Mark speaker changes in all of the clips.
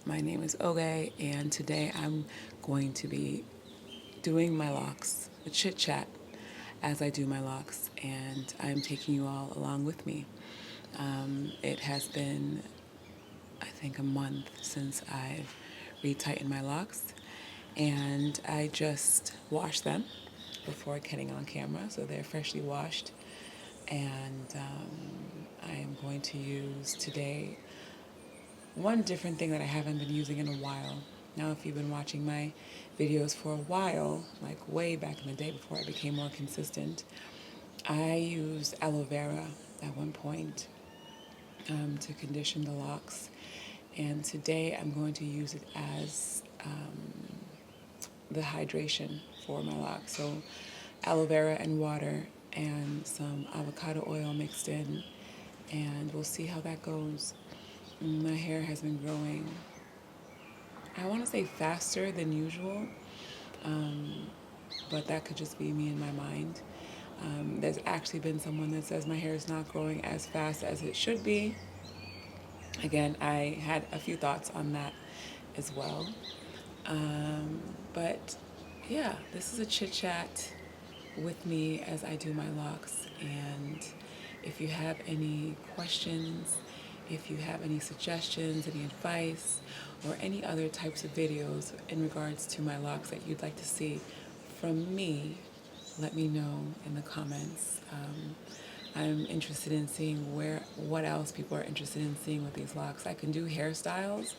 Speaker 1: My name is Onye, and today I'm going to be doing my locks, a chit chat as I do my locks, and I'm taking you all along with me. It has been, I think, a month since I've retightened my locks, and I just washed them before getting on camera, so they're freshly washed. And I am going to use today one different thing that I haven't been using in a while. Now, if you've been watching my videos for a while, like way back in the day before I became more consistent, I used aloe vera at one point to condition the locks. And today I'm going to use it as the hydration for my locks. So, aloe vera and water and some avocado oil mixed in, and we'll see how that goes. My hair has been growing, I want to say faster than usual, but that could just be me in my mind. There's actually been someone that says my hair is not growing as fast as it should be. Again, I had a few thoughts on that as well. But yeah, this is a chit chat with me as I do my locks. And if you have any questions, if you have any suggestions, any advice, or any other types of videos in regards to my locks that you'd like to see from me, let me know in the comments. I'm interested in seeing what else people are interested in seeing with these locks. I can do hairstyles,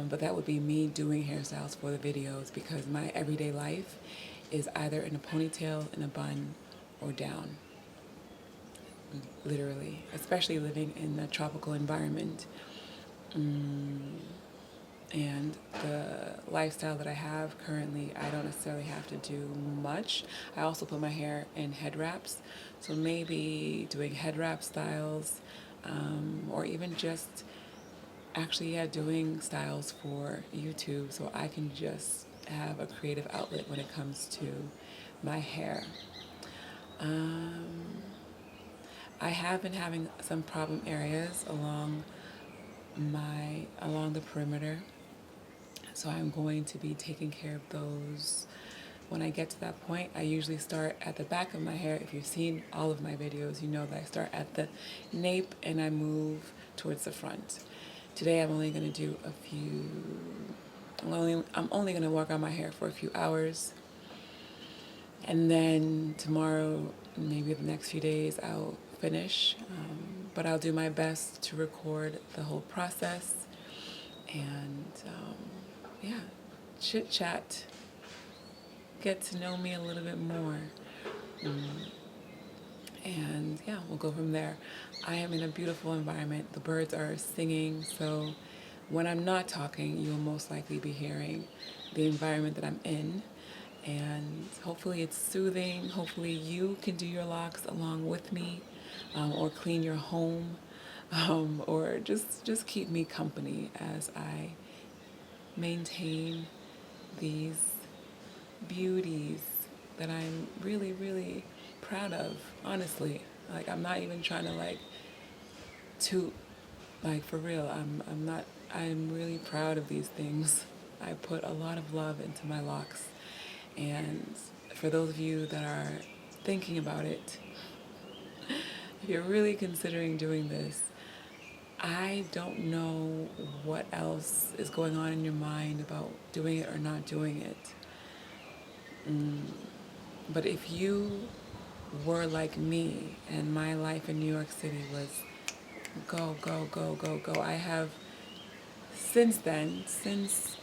Speaker 1: but that would be me doing hairstyles for the videos because my everyday life is either in a ponytail, in a bun, or down. Literally, especially living in a tropical environment. And the lifestyle that I have currently, I don't necessarily have to do much. I also put my hair in head wraps, so maybe doing head wrap styles, or even just actually, yeah, doing styles for YouTube so I can just have a creative outlet when it comes to my hair. I have been having some problem areas along the perimeter, so I'm going to be taking care of those. When I get to that point, I usually start at the back of my hair. If you've seen all of my videos, you know that I start at the nape and I move towards the front. Today I'm only going to do a few, I'm only going to work on my hair for a few hours. And then tomorrow, maybe the next few days, I'll finish. But I'll do my best to record the whole process and, yeah, chit chat, get to know me a little bit more. And yeah, we'll go from there. I am in a beautiful environment. The birds are singing, so when I'm not talking, you'll most likely be hearing the environment that I'm in. And hopefully it's soothing. Hopefully you can do your locks along with me, or clean your home, or just keep me company as I maintain these beauties that I'm really, really proud of, honestly. Like, I'm not even trying to, like, toot, like, for real. I'm really proud of these things. I put a lot of love into my locks. And for those of you that are thinking about it, if you're really considering doing this, I don't know what else is going on in your mind about doing it or not doing it. But if you were like me and my life in New York City was go, go, go, go, go, I have since then, since,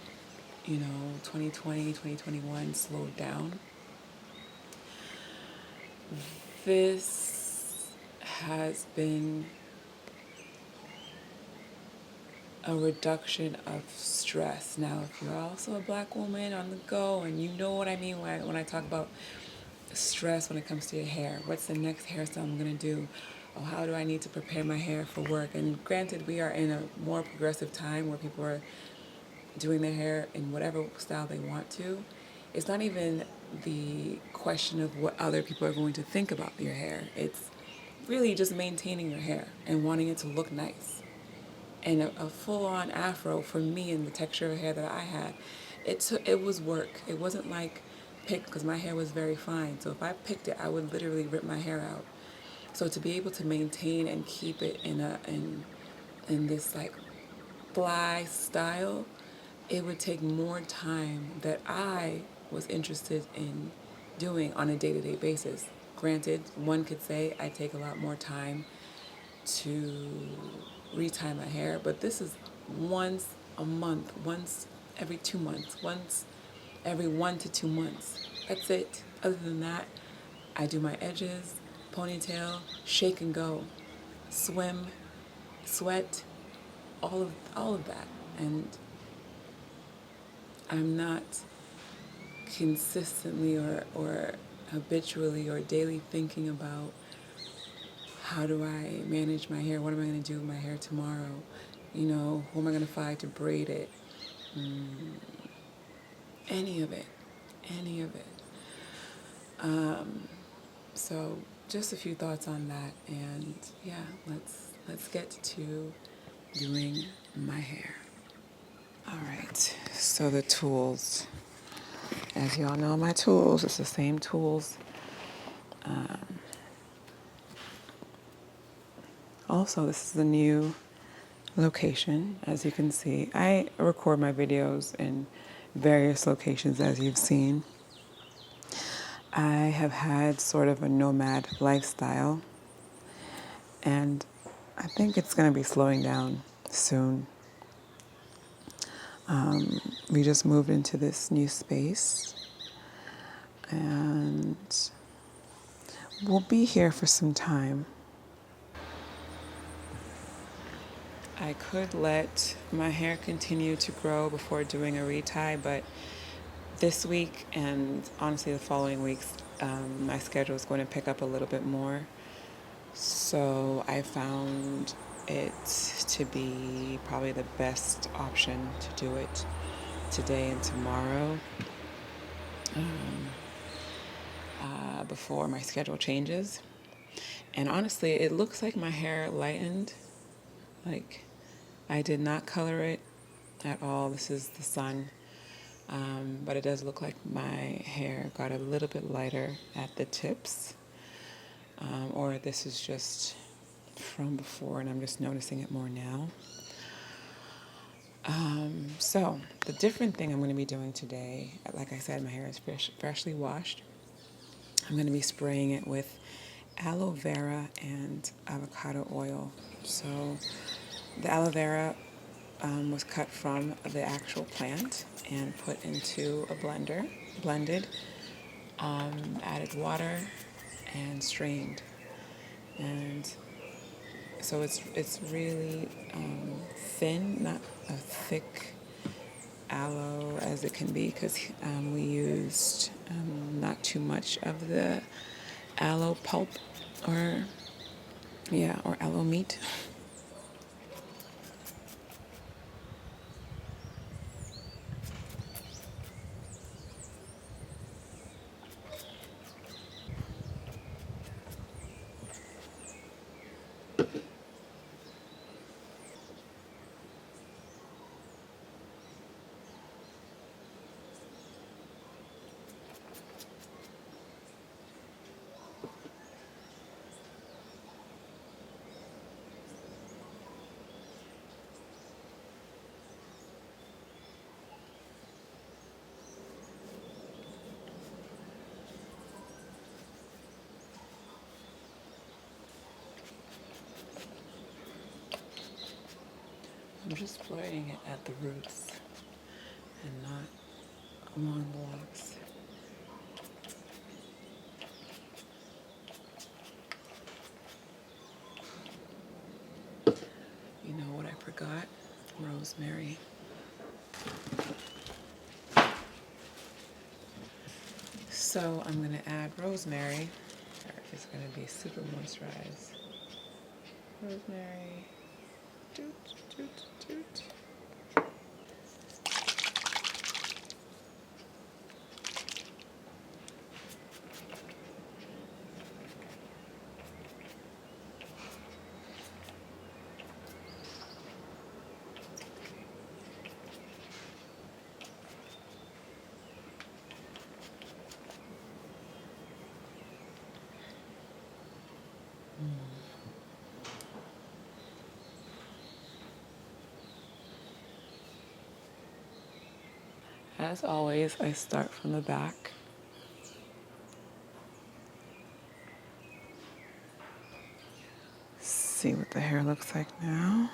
Speaker 1: 2020, 2021 slowed down, this has been a reduction of stress. Now, if you're also a black woman on the go, and you know what I mean when I talk about stress when it comes to your hair, what's the next hairstyle I'm going to do? Oh, how do I need to prepare my hair for work? And granted, we are in a more progressive time where people are doing their hair in whatever style they want to. It's not even the question of what other people are going to think about your hair. It's really just maintaining your hair and wanting it to look nice. and a full-on afro for me and the texture of hair that I had, it was work. It wasn't like picked, because my hair was very fine. So if I picked it, I would literally rip my hair out. So to be able to maintain and keep it in this like fly style, it would take more time that I was interested in doing on a day-to-day basis. Granted, one could say I take a lot more time to retie my hair, but this is once a month, once every 2 months, once every 1 to 2 months. That's it. Other than that, I do my edges, ponytail, shake and go, swim, sweat, all of that. And I'm not consistently or habitually or daily thinking about how do I manage my hair? What am I going to do with my hair tomorrow? Who am I going to find to braid it? Any of it. Any of it. So just a few thoughts on that. And yeah, let's get to doing my hair. All right. So the tools. As y'all know, my tools, it's the same tools. Also, this is the new location. As you can see, I record my videos in various locations, as you've seen. I have had sort of a nomad lifestyle, and I think it's going to be slowing down soon. We just moved into this new space, and we'll be here for some time. I could let my hair continue to grow before doing a retie, but this week and honestly the following weeks, my schedule is going to pick up a little bit more. So I found it to be probably the best option to do it today and tomorrow, before my schedule changes. And honestly, it looks like my hair lightened. Like, I did not color it at all. This is the sun. But it does look like my hair got a little bit lighter at the tips. Or this is just from before and I'm just noticing it more now. So the different thing I'm going to be doing today, like I said, my hair is freshly washed. I'm going to be spraying it with aloe vera and avocado oil. So the aloe vera was cut from the actual plant and put into a blender, blended, added water, and strained. And so it's really thin, not a thick aloe as it can be, because we used not too much of the aloe pulp or aloe meat. I'm just spraying it at the roots and not along the locks. You know what I forgot? Rosemary. So I'm going to add rosemary. It's going to be super moisturized. Rosemary. Doot, doot, doot. As always, I start from the back. See what the hair looks like now.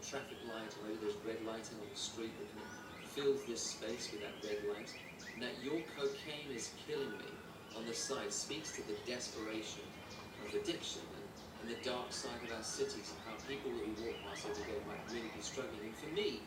Speaker 2: a traffic light, or maybe there's red lighting on the street that kind of fills this space with that red light. And that your cocaine is killing me on the side speaks to the desperation of addiction and the dark side of our cities, and how people that we walk past every day might really be struggling. And for me,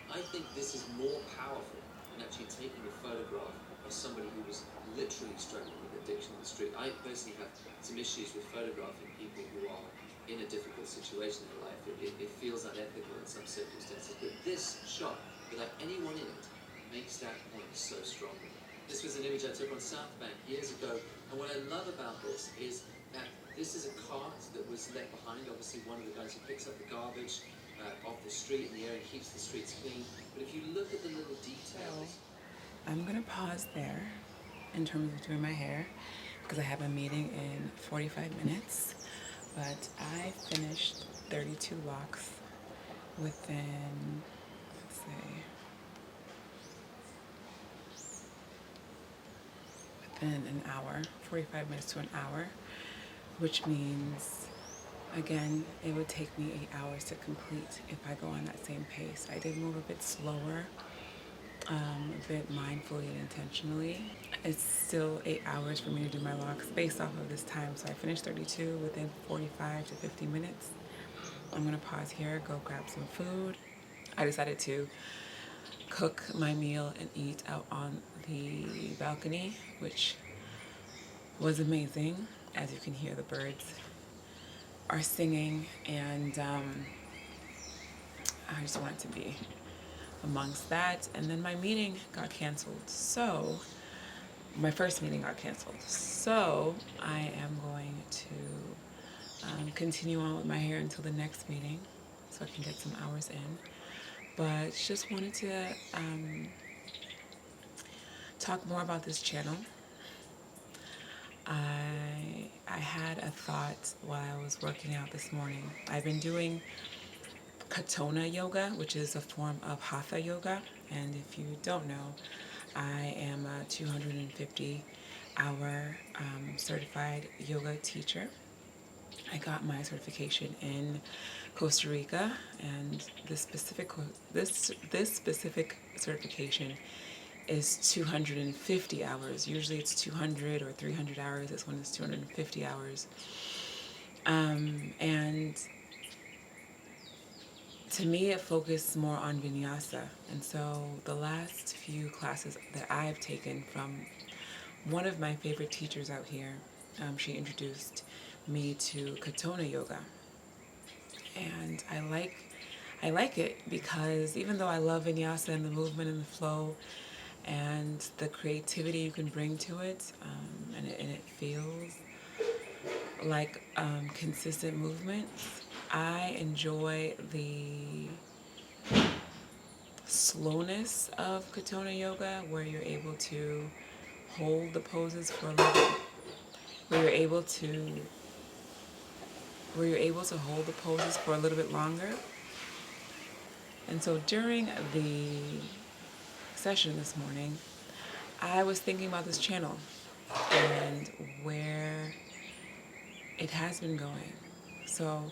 Speaker 2: I think this is more powerful than actually taking a photograph of somebody who was literally struggling with addiction on the street. I personally have some issues with photographing people who are in a difficult situation in their life. It feels unethical in some circumstances. But this shot, without anyone in it, makes that point so strongly. This was an image I took on South Bank years ago, and what I love about this is that this is a cart that was left behind. Obviously, one of the guys who picks up the garbage off the street in the area and keeps the streets clean. But if you look at the little details...
Speaker 1: I'm going to pause there in terms of doing my hair because I have a meeting in 45 minutes. But I finished 32 locks within, let's say, within an hour, 45 minutes to an hour, which means, again, it would take me 8 hours to complete if I go on that same pace. I did move a bit slower, a bit mindfully and intentionally. It's still 8 hours for me to do my locks based off of this time. So I finished 32 within 45 to 50 minutes. I'm gonna pause here, go grab some food. I decided to cook my meal and eat out on the balcony, which was amazing. As you can hear, the birds are singing, and I just wanted to be amongst that. And then my meeting got canceled. So my first meeting got canceled. So I am going to continue on with my hair until the next meeting so I can get some hours in. But just wanted to talk more about this channel. I had a thought while I was working out this morning. I've been doing Katona yoga, which is a form of hatha yoga. And if you don't know, I am a 250-hour certified yoga teacher. I got my certification in Costa Rica, and this specific certification is 250 hours. Usually it's 200 or 300 hours. This one is 250 hours. And to me, it focused more on vinyasa. And so the last few classes that I've taken from one of my favorite teachers out here, she introduced me to Katona yoga. And I like it because even though I love vinyasa and the movement and the flow and the creativity you can bring to it, and it feels like consistent movements, I enjoy the slowness of Katona yoga, where you're able to hold the poses for a little bit, where you're able to hold the poses for a little bit longer. And so during the session this morning, I was thinking about this channel and where it has been going. So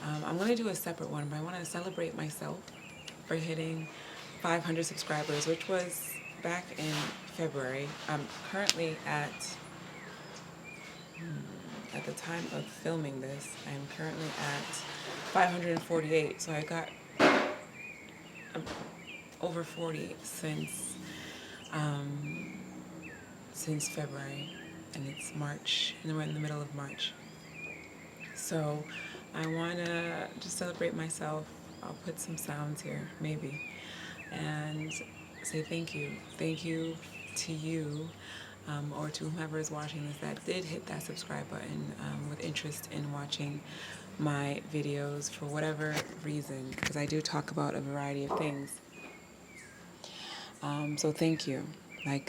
Speaker 1: I'm going to do a separate one, but I want to celebrate myself for hitting 500 subscribers, which was back in February. I'm currently at the time of filming this, I'm currently at 548. So I got over 40 since February, and it's March, and we're in the middle of March. So I want to just celebrate myself. I'll put some sounds here, maybe, and say thank you. Thank you to you, or to whomever is watching this that did hit that subscribe button with interest in watching my videos for whatever reason, because I do talk about a variety of things. So thank you.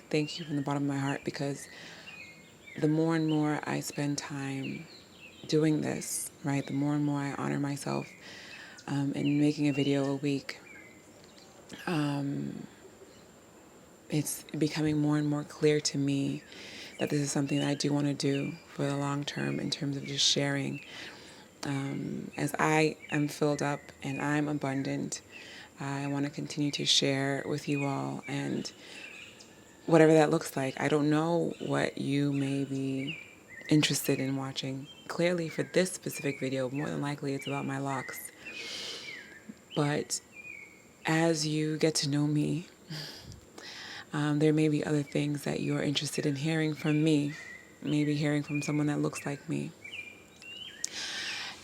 Speaker 1: Thank you from the bottom of my heart, because the more and more I spend time doing this, right, the more and more I honor myself in making a video a week, it's becoming more and more clear to me that this is something that I do want to do for the long term in terms of just sharing As I am filled up and I'm abundant, I want to continue to share with you all, and whatever that looks like. I don't know what you may be interested in watching. Clearly, for this specific video, more than likely it's about my locks. But as you get to know me, there may be other things that you're interested in hearing from me, maybe hearing from someone that looks like me.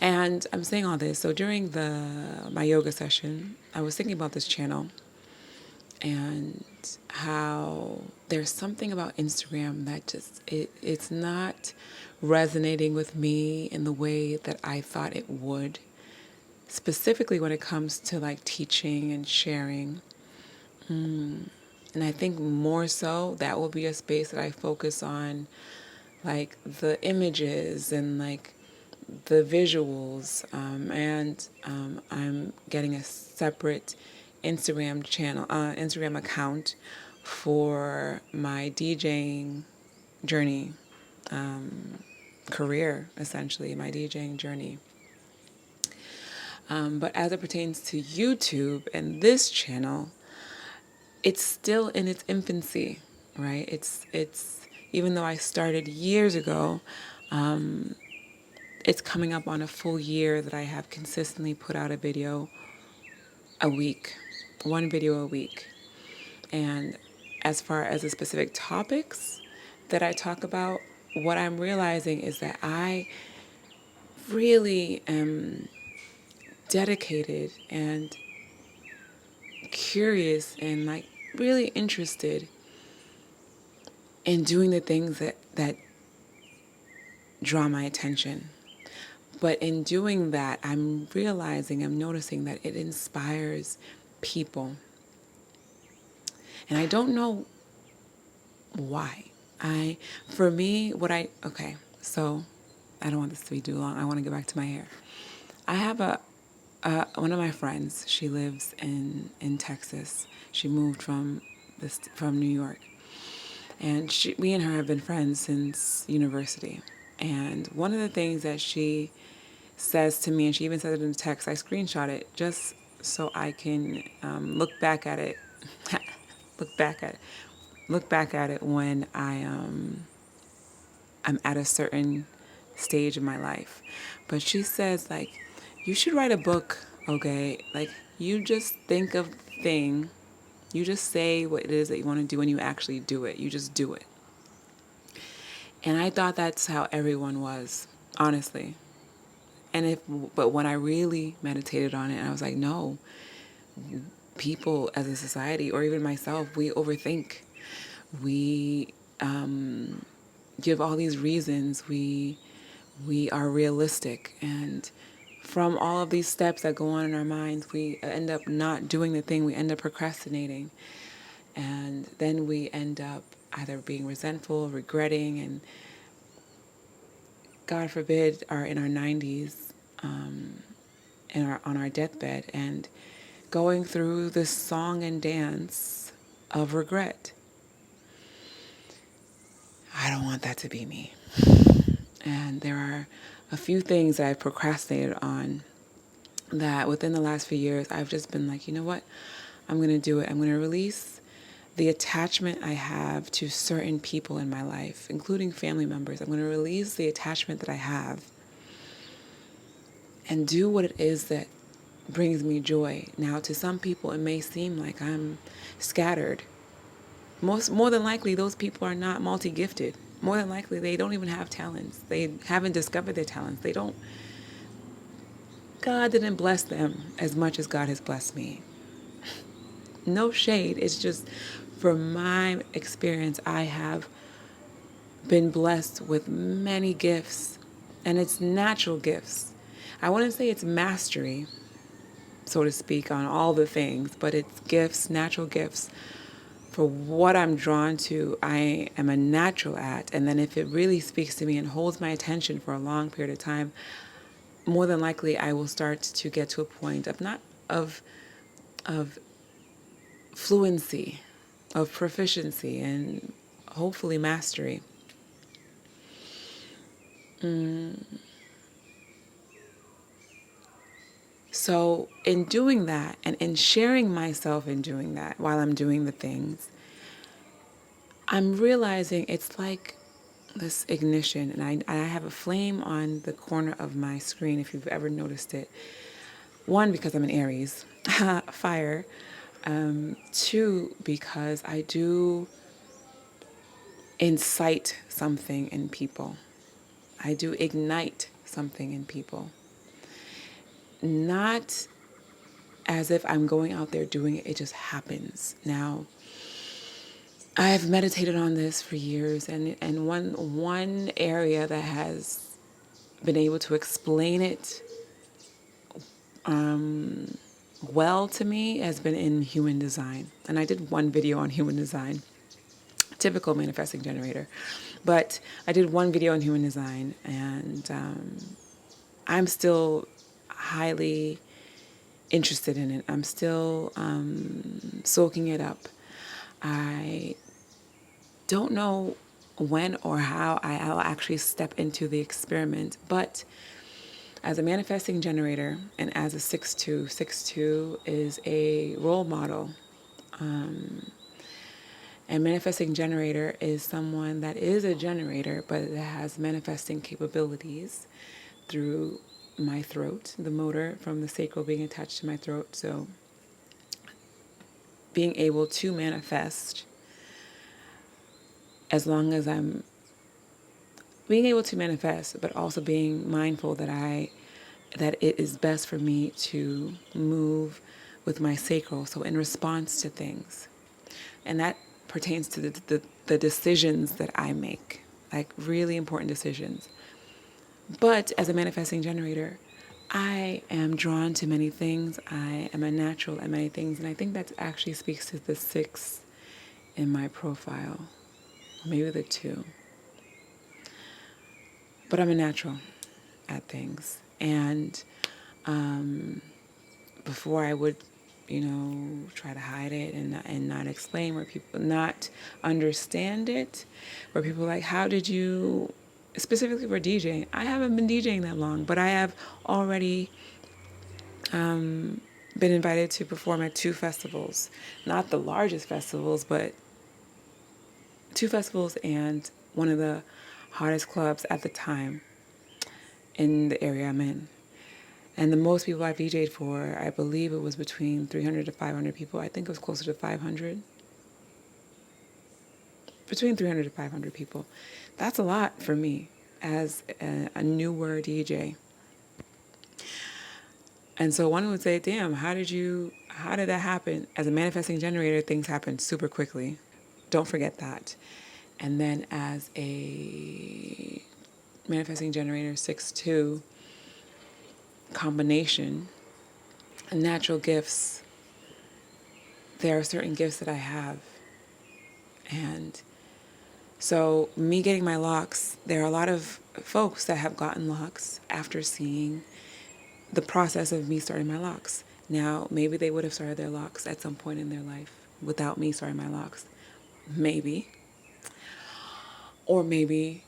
Speaker 1: And I'm saying all this, so during my yoga session, I was thinking about this channel and how there's something about Instagram that just, it's not resonating with me in the way that I thought it would, specifically when it comes to like teaching and sharing. And I think more so that will be a space that I focus on, like the images and like the visuals. I'm getting a separate Instagram account for my DJing journey, career, essentially, my DJing journey. But as it pertains to YouTube and this channel, it's still in its infancy, right? It's even though I started years ago, it's coming up on a full year that I have consistently put out a video a week, one video a week. And as far as the specific topics that I talk about, what I'm realizing is that I really am dedicated and curious and like really interested in doing the things that draw my attention. But in doing that, I'm noticing that it inspires people. And I don't know why. So I don't want this to be too long. I want to get back to my hair. I have one of my friends, she lives in Texas. She moved from New York. And we and her have been friends since university. And one of the things that she says to me, and she even said it in a text, I screenshot it just so I can look back at it, look back at it when I'm at a certain stage of my life. But she says, like, you should write a book, okay? Like, you just think of thing, you just say what it is that you want to do, and you actually do it. You just do it. And I thought that's how everyone was, honestly. But when I really meditated on it, I was like, no, people as a society, or even myself, we overthink. We give all these reasons. We are realistic. And from all of these steps that go on in our minds, we end up not doing the thing. We end up procrastinating. And then we end up either being resentful, regretting, and God forbid, are in our 90s on our deathbed and going through this song and dance of regret. I don't want that to be me. And there are a few things that I've procrastinated on that within the last few years, I've just been like, you know what? I'm going to do it. I'm going to release the attachment I have to certain people in my life, including family members. I'm going to release the attachment that I have and do what it is that brings me joy. Now, to some people, it may seem like I'm scattered. More than likely, those people are not multi-gifted. More than likely, they don't even have talents. They haven't discovered their talents. God didn't bless them as much as God has blessed me. No shade. It's just, from my experience, I have been blessed with many gifts, and it's natural gifts. I wouldn't say it's mastery, so to speak, on all the things, but it's gifts, natural gifts. For what I'm drawn to, I am a natural at. And then if it really speaks to me and holds my attention for a long period of time, more than likely I will start to get to a point of fluency, of proficiency, and hopefully mastery. So in doing that and in sharing myself in doing that while I'm doing the things, I'm realizing it's like this ignition. And I have a flame on the corner of my screen, if you've ever noticed it. One, because I'm an Aries, fire. Two, because I do incite something in people. I do ignite something in people. Not as if I'm going out there doing it, it just happens. Now, I've meditated on this for years, and one area that has been able to explain it well to me has been in human design. And I did one video on human design, typical manifesting generator. But I did one video on human design, and I'm still highly interested in it. I'm still soaking it up. I don't know when or how I'll actually step into the experiment, but as a manifesting generator and as a 6'2", 6'2" is a role model. And manifesting generator is someone that is a generator, but that has manifesting capabilities through my throat, the motor from the sacral being attached to my throat. So being able to manifest, as long as I'm being able to manifest, but also being mindful that it is best for me to move with my sacral, so in response to things. And that pertains to the decisions that I make, like really important decisions. But as a manifesting generator, I am drawn to many things. I am a natural at many things. And I think that actually speaks to the 6 in my profile, maybe the 2. But I'm a natural at things. And before I would, try to hide it and not explain, where people not understand it, where people are like, how did you, specifically for DJing, I haven't been DJing that long, but I have already been invited to perform at 2 festivals, not the largest festivals, but 2 festivals and one of the hottest clubs at the time in the area I'm in. And the most people I've DJ'd for, I believe it was between 300 to 500 people. I think it was closer to 500. Between 300 to 500 people. That's a lot for me as a newer DJ. And so one would say, damn, how did that happen? As a manifesting generator, things happen super quickly. Don't forget that. And then as a manifesting generator 6'2", combination, natural gifts, there are certain gifts that I have. And so me getting my locks, there are a lot of folks that have gotten locks after seeing the process of me starting my locks. Now, maybe they would have started their locks at some point in their life without me starting my locks. Maybe. Or maybe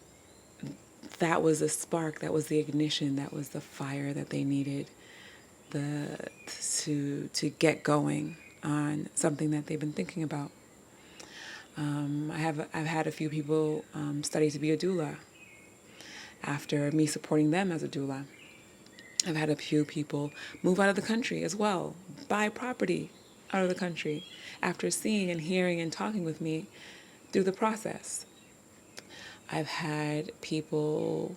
Speaker 1: that was the spark, that was the ignition, that was the fire that they needed to get going on something that they've been thinking about. I've had a few people study to be a doula after me supporting them as a doula. I've had a few people move out of the country as well, buy property out of the country after seeing and hearing and talking with me through the process. I've had people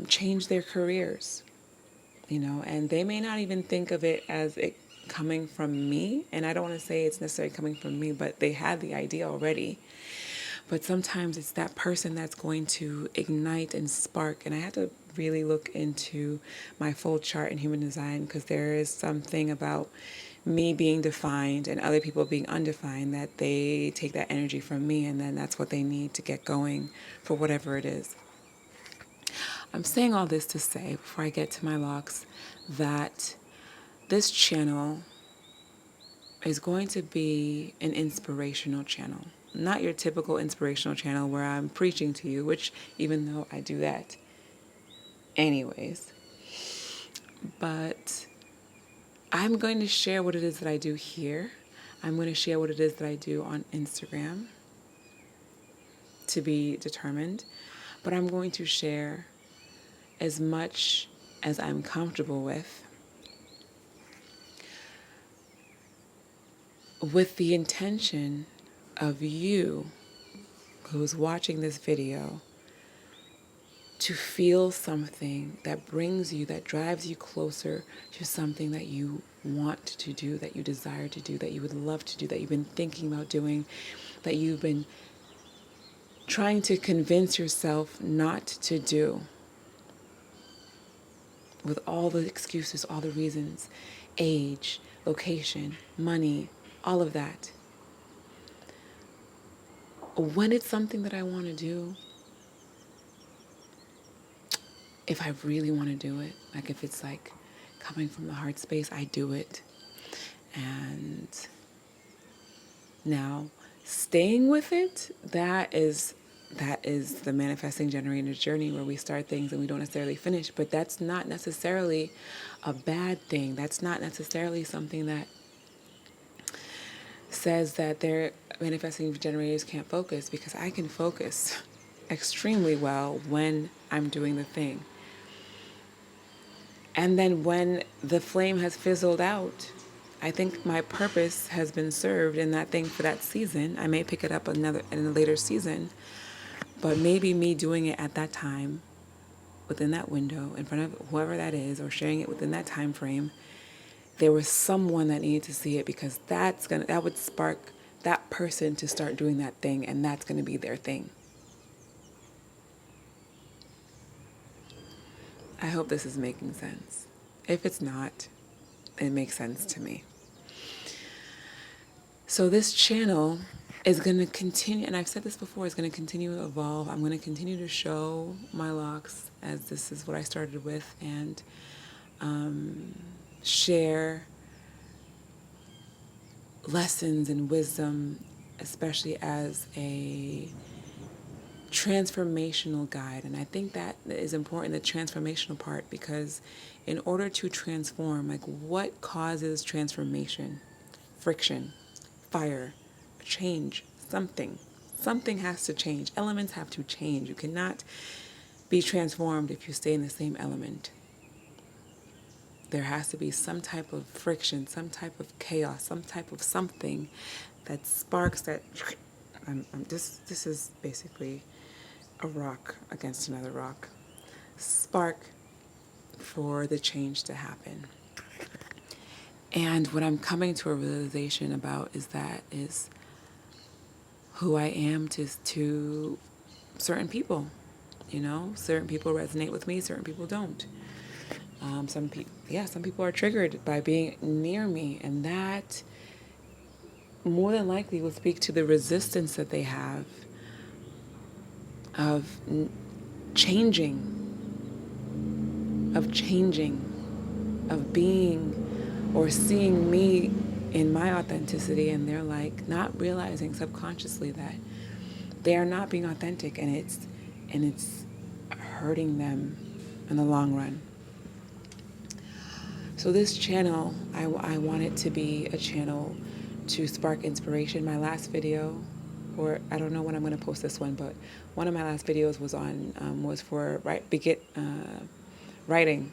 Speaker 1: change their careers, and they may not even think of it as it coming from me. And I don't want to say it's necessarily coming from me, but they had the idea already. But sometimes it's that person that's going to ignite and spark. And I had to really look into my full chart in human design, because there is something about me being defined and other people being undefined that they take that energy from me, and then that's what they need to get going for whatever it is. I'm saying all this to say, before I get to my locks, that this channel is going to be an inspirational channel. Not your typical inspirational channel where I'm preaching to you, which even though I do that anyways. But I'm going to share what it is that I do here. I'm going to share what it is that I do on Instagram, to be determined. But I'm going to share as much as I'm comfortable with the intention of you who's watching this video to feel something that brings you, that drives you closer to something that you want to do, that you desire to do, that you would love to do, that you've been thinking about doing, that you've been trying to convince yourself not to do, with all the excuses, all the reasons, age, location, money, all of that. When it's something that I want to do, if I really want to do it, like if it's like coming from the heart space, I do it. And now staying with it, that is the manifesting generator's journey, where we start things and we don't necessarily finish. But that's not necessarily a bad thing. That's not necessarily something that says that their manifesting generators can't focus, because I can focus extremely well when I'm doing the thing. And then when the flame has fizzled out, I think my purpose has been served in that thing for that season. I may pick it up in a later season, but maybe me doing it at that time, within that window, in front of whoever that is, or sharing it within that time frame, there was someone that needed to see it, because that would spark that person to start doing that thing, and that's gonna be their thing. I hope this is making sense. If it's not, it makes sense to me. So this channel is going to continue, and I've said this before, it's going to continue to evolve. I'm going to continue to show my locks, as this is what I started with, and share lessons and wisdom, especially as a transformational guide. And I think that is important, the transformational part, because in order to transform, like, what causes transformation? Friction, fire, change, something. Something has to change. Elements have to change. You cannot be transformed if you stay in the same element. There has to be some type of friction, some type of chaos, some type of something that sparks that. This is basically a rock against another rock. Spark for the change to happen. And what I'm coming to a realization about is who I am to certain people. You know, certain people resonate with me, certain people don't. Some people are triggered by being near me, and that more than likely will speak to the resistance that they have of changing, of being or seeing me in my authenticity, and they're like not realizing subconsciously that they are not being authentic, and it's hurting them in the long run. So this channel, I want it to be a channel to spark inspiration. My last video, or I don't know when I'm going to post this one, but one of my last videos was for writing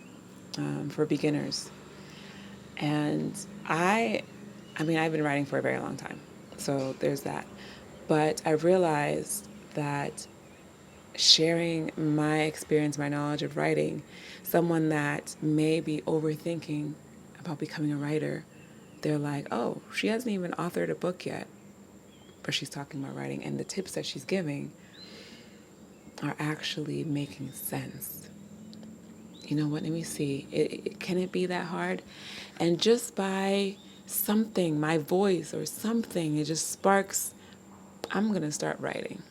Speaker 1: for beginners. And I've been writing for a very long time, so there's that. But I realized that sharing my experience, my knowledge of writing, someone that may be overthinking about becoming a writer, they're like, oh, she hasn't even authored a book yet, but she's talking about writing, and the tips that she's giving are actually making sense. You know what, let me see, can it be that hard? And just by something, my voice or something, it just sparks, I'm going to start writing.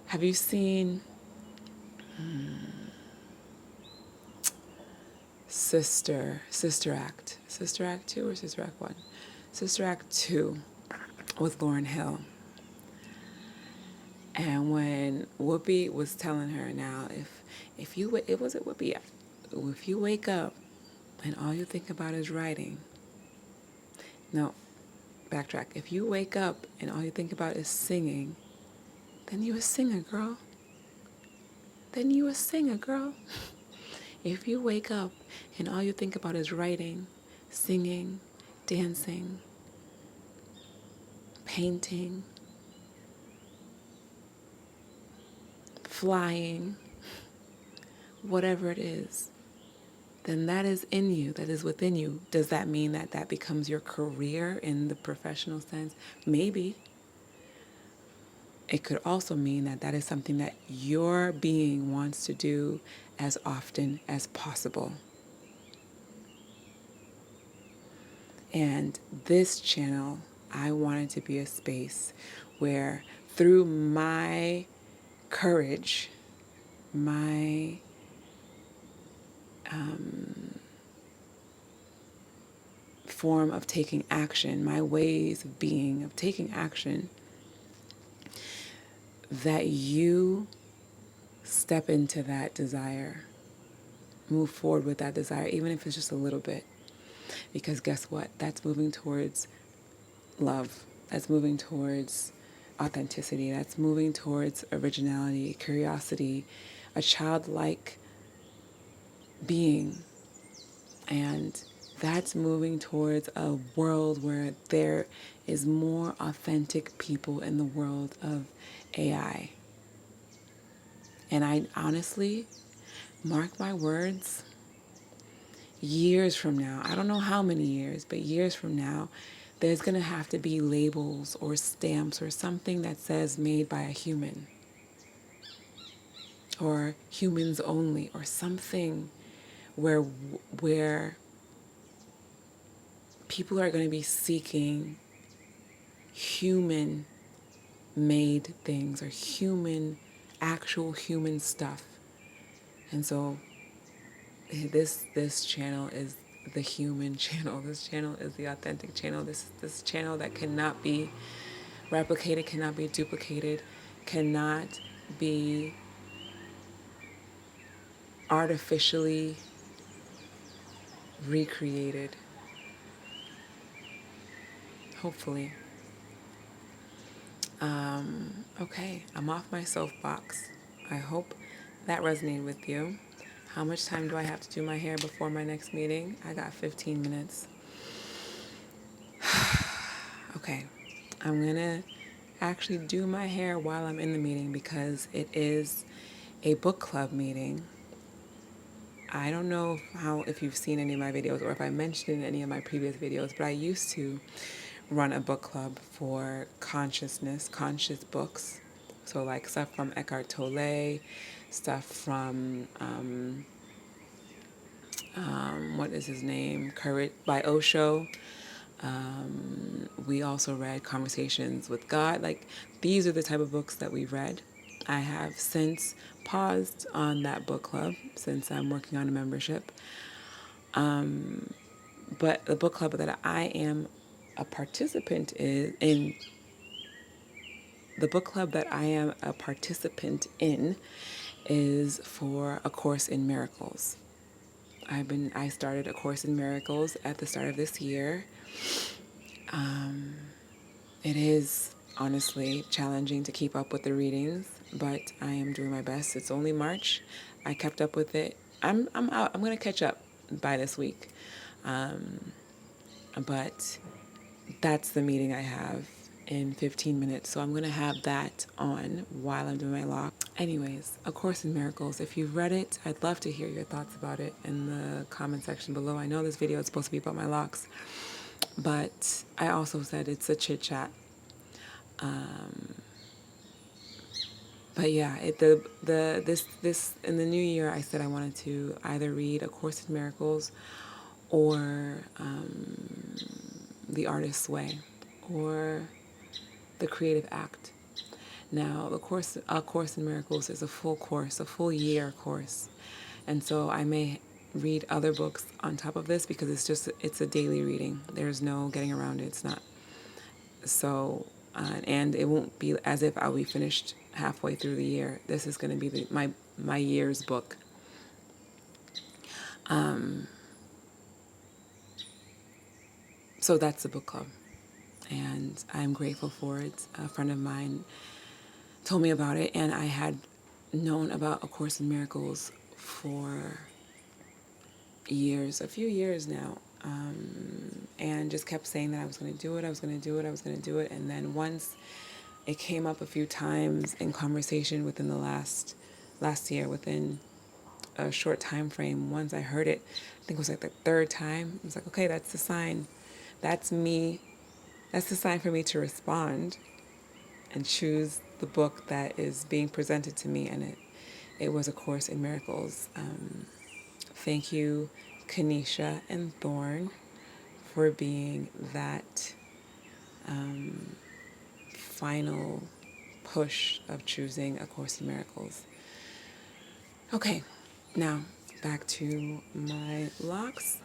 Speaker 1: Have you seen Sister Act 2 or Sister Act 1? Sister Act 2 with Lauryn Hill. And when Whoopi was telling her, now if you wake up and all you think about is writing. No, backtrack. If you wake up and all you think about is singing, then you a singer, girl. Then you a singer, girl. If you wake up and all you think about is writing, singing, dancing, painting, flying, whatever it is, then that is in you, that is within you. Does that mean that that becomes your career in the professional sense? Maybe. It could also mean that that is something that your being wants to do as often as possible. And this channel, I wanted to be a space where through my courage, my form of taking action, my ways of being, of taking action, that you step into that desire, move forward with that desire, even if it's just a little bit. Because guess what? That's moving towards love. That's moving towards authenticity. That's moving towards originality, curiosity, a childlike being. And that's moving towards a world where there is more authentic people in the world of AI. And I honestly, mark my words, years from now, I don't know how many years, but years from now, there's going to have to be labels or stamps or something that says made by a human or humans only or something where people are going to be seeking human made things or actual human stuff. And so this channel is the human channel. This channel is the authentic channel. This channel that cannot be replicated, cannot be duplicated, cannot be artificially recreated. Hopefully. Okay, I'm off my soapbox. I hope that resonated with you. How much time do I have to do my hair before my next meeting? I got 15 minutes. Okay, I'm gonna actually do my hair while I'm in the meeting because it is a book club meeting. I don't know if you've seen any of my videos or if I mentioned in any of my previous videos, but I used to run a book club for conscious books. So like stuff from Eckhart Tolle, stuff from, what is his name? Courage by Osho. We also read Conversations with God. Like these are the type of books that we read. I have since paused on that book club since I'm working on a membership. But the book club that I am a participant in the book club that I am a participant in is for A Course in Miracles. I started A Course in Miracles at the start of this year. It is honestly challenging to keep up with the readings, but I am doing my best. It's only March. I kept up with it. I'm out. I'm going to catch up by this week. But that's the meeting I have in 15 minutes. So I'm going to have that on while I'm doing my lock. Anyways, A Course in Miracles. If you've read it, I'd love to hear your thoughts about it in the comment section below. I know this video is supposed to be about my locks, but I also said it's a chit chat. But yeah, this in the new year, I said I wanted to either read A Course in Miracles or The Artist's Way or The Creative Act. Now, A Course in Miracles is a full course, a full year course, and so I may read other books on top of this because it's a daily reading. There's no getting around it. It's not so. And it won't be as if I'll be finished halfway through the year. This is going to be my year's book. So that's the book club. And I'm grateful for it. A friend of mine told me about it, and I had known about A Course in Miracles for years, a few years now, and just kept saying that I was going to do it, I was going to do it, I was going to do it. And then once it came up a few times in conversation within the last year, within a short time frame. Once I heard it, I think it was like the third time, I was like, okay, that's the sign. That's me. That's the sign for me to respond and choose the book that is being presented to me. And it was A Course in Miracles. Thank you, Kanisha and Thorn, for being that final push of choosing A Course in Miracles. Okay, now back to my locks.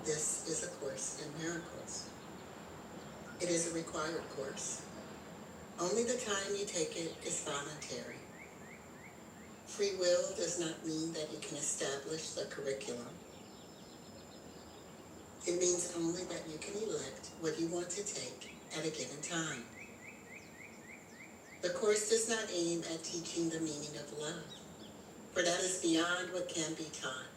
Speaker 3: This is A Course in Miracles. It is a required course. Only the time you take it is voluntary. Free will does not mean that you can establish the curriculum. It means only that you can elect what you want to take at a given time. The course does not aim at teaching the meaning of love, for that is beyond what can be taught.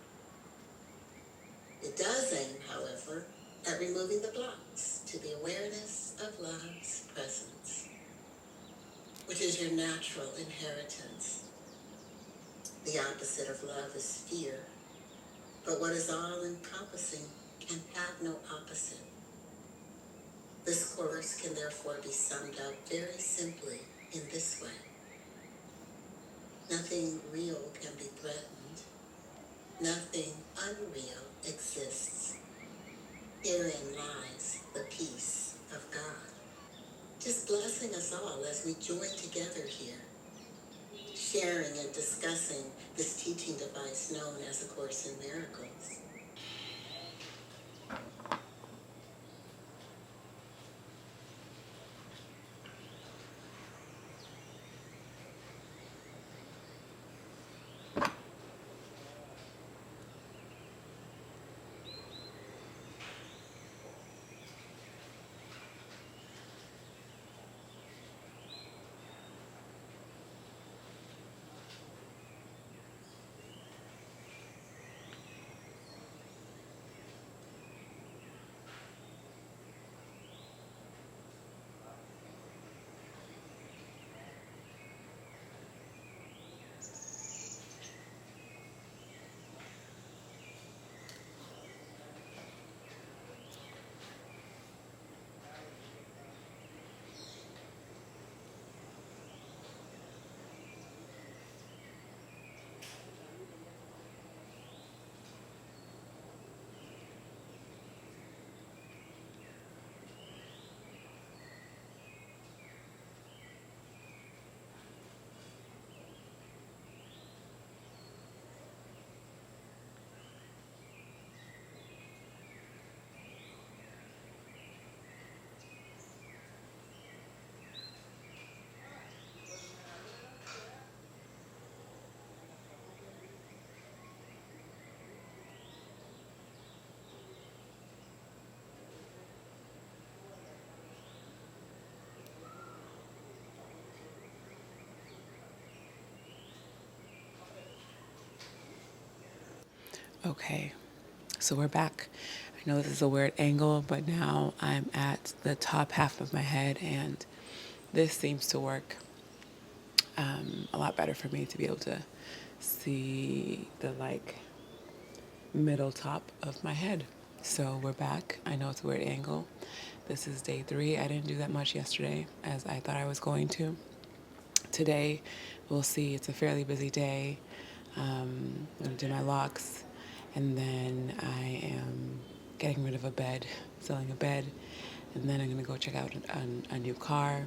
Speaker 3: It does aim, however, at removing the blocks to the awareness of love's presence, which is your natural inheritance. The opposite of love is fear, but what is all-encompassing can have no opposite. This course can therefore be summed up very simply in this way. Nothing real can be threatened. Nothing unreal exists. Herein lies the peace of God, just blessing us all as we join together here, sharing and discussing this teaching device known as A Course in Miracles.
Speaker 1: Okay, so we're back. I know this is a weird angle, but now I'm at the top half of my head, and this seems to work a lot better for me to be able to see the middle top of my head. So we're back. I know it's a weird angle. This is day 3. I didn't do that much yesterday as I thought I was going to. Today, we'll see. It's a fairly busy day. I'm going to do my locks, and then I am getting rid of a bed, selling a bed, and then I'm going to go check out a new car,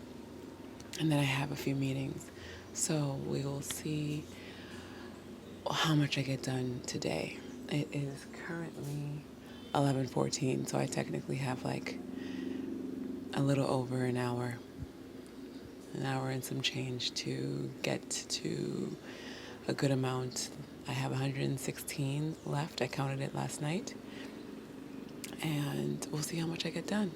Speaker 1: and then I have a few meetings. So we will see how much I get done today. It is currently 11:14, so I technically have a little over an hour and some change to get to a good amount. I have 116 left. I counted it last night, and we'll see how much I get done.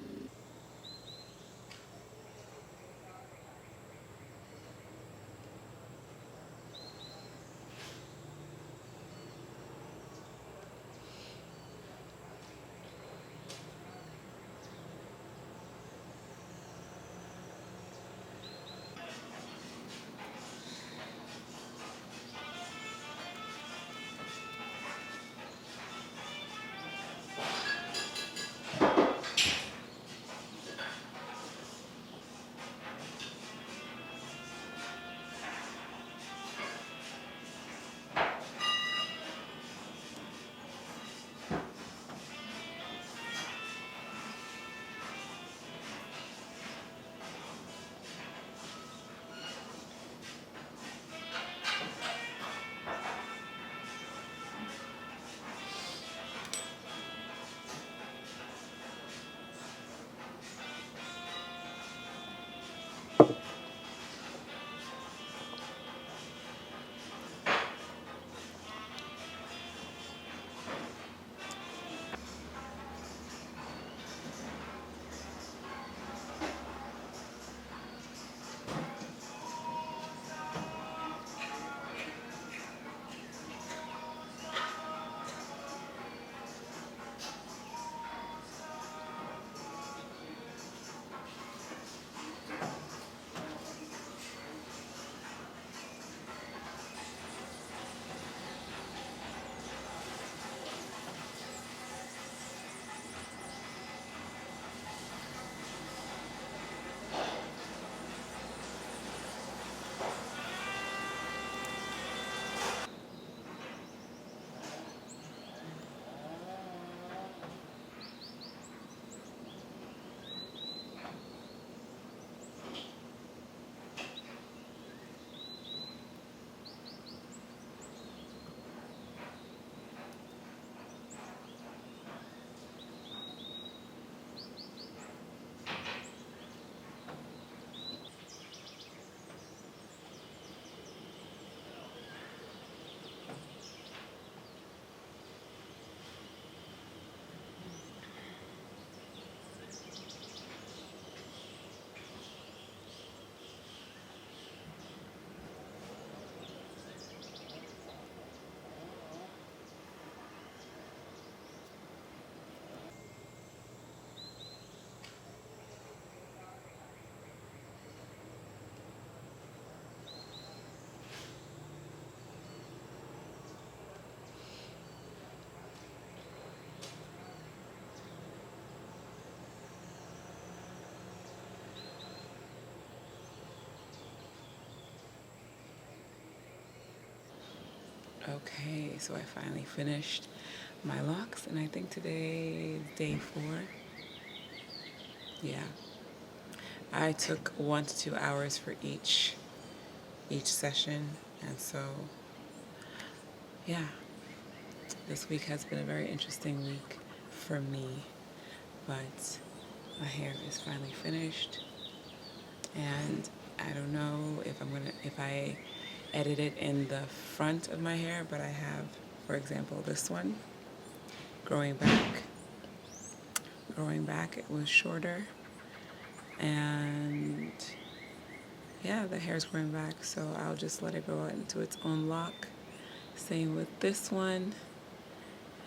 Speaker 1: Okay, so I finally finished my locks, and I think today is day 4. Yeah, I took 1 to 2 hours for each session, and so yeah, this week has been a very interesting week for me, but my hair is finally finished, and I don't know if I edit it in the front of my hair, but I have, for example, this one growing back. Growing back, it was shorter, and yeah, the hair's growing back, so I'll just let it grow into its own lock. Same with this one,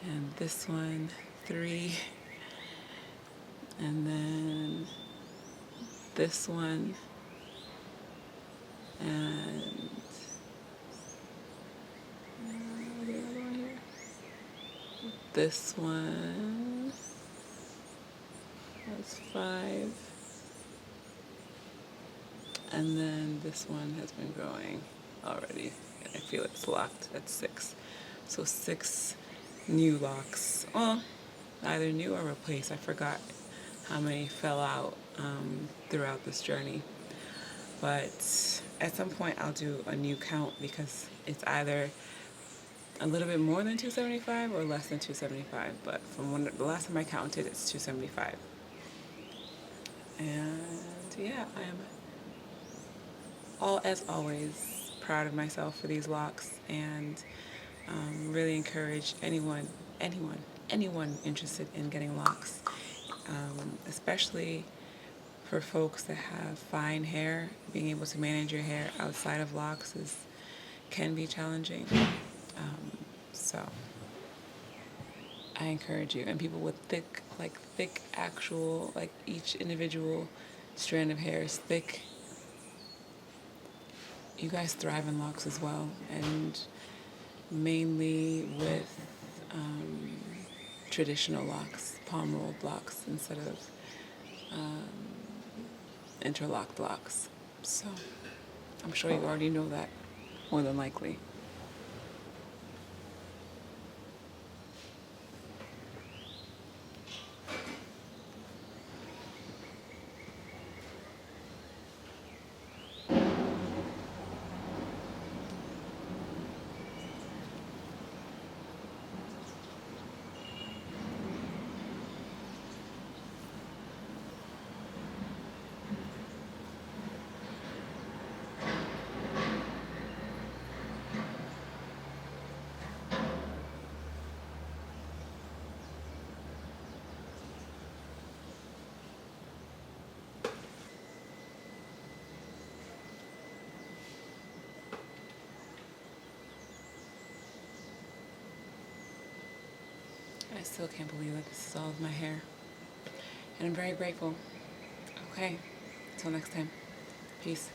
Speaker 1: and this one, 3, and then this one, and the other one here. This one, that's 5, and then this one has been growing already. I feel it's locked at 6. So 6 new locks. Well, either new or replaced. I forgot how many fell out throughout this journey. But at some point I'll do a new count because it's either a little bit more than 275 or less than 275. But from the last time I counted, it's 275. And yeah, I am as always proud of myself for these locks, and really encourage anyone interested in getting locks, especially for folks that have fine hair. Being able to manage your hair outside of locks can be challenging. So I encourage you, and people with thick actual, like each individual strand of hair is thick. You guys thrive in locks as well, and mainly with traditional locks, palm rolled locks instead of interlocked locks. So I'm sure you already know that, more than likely. I still can't believe that this is all of my hair. And I'm very grateful. Okay, until next time. Peace.